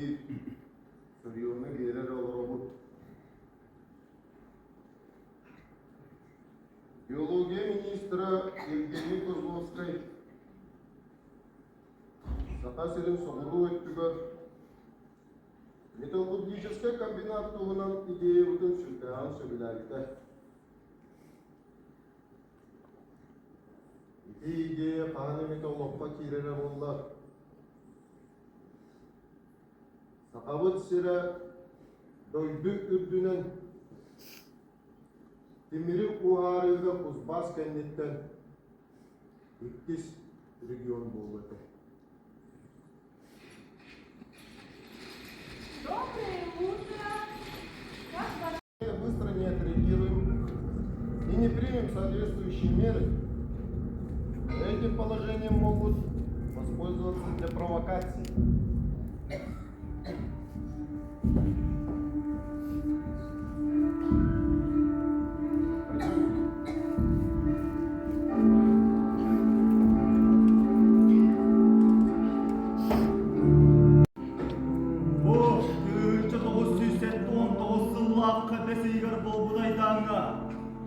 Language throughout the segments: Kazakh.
Ити Сориона Герер Олоробут. Биология министра Евгений Козловский Сатасерин Собору өттүгөр металлургический комбинат тугунан идея бүтүн сүлтән сөбүләрдә. Идея каны металлургка кирере болла. Сакабыт сире дойду үрдүнен Темири уарыга Кузбасс кеннеттен 2 регион болду. Быстро не отреагируем и не примем соответствующие меры, этим положением могут воспользоваться для провокации.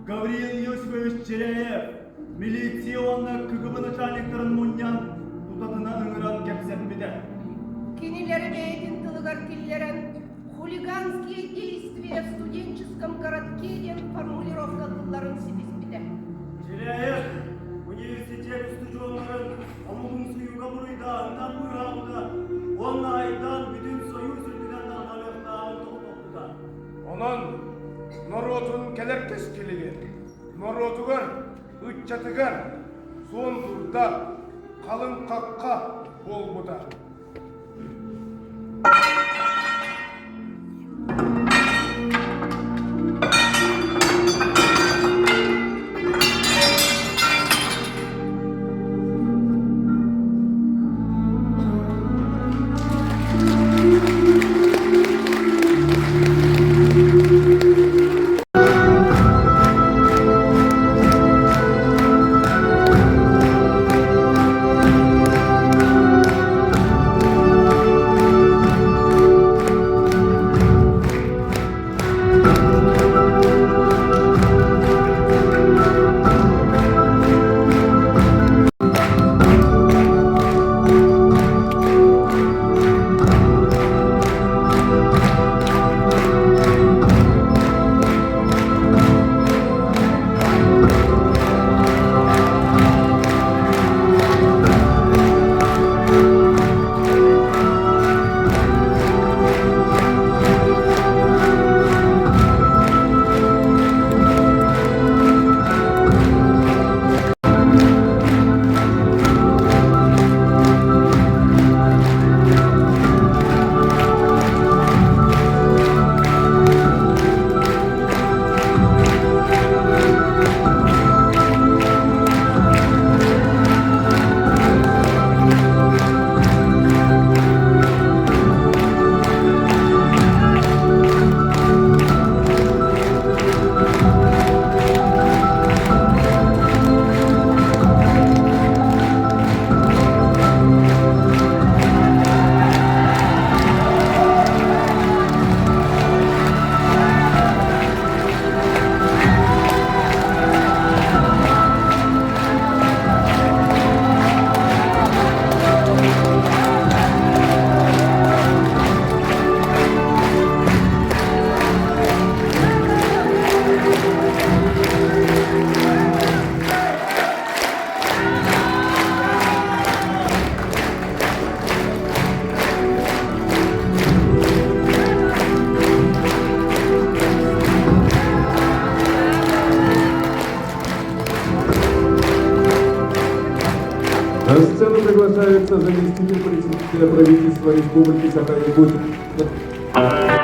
Гавриил Иосифович Черяев, милиционный КГБ начальниктарын муньян тутатына ыңыран кепсеппиде. Кинилери бейтин тылыгар киллерен хулиганские действия в студенческом городке ден формулировка тылларын сиписпиде. Черяев, университет студионларын амугун суюга буруйда ындан буйрабыда, он айдан бүтүн союз үлгүнен алыктаарын токтоптуда. Онон народун келер кескилиги, народугар, ытчатыгар, сон турда, калың какка болбуда. На сцену приглашается заместитель председателя правительства Республики Саха-Якутия.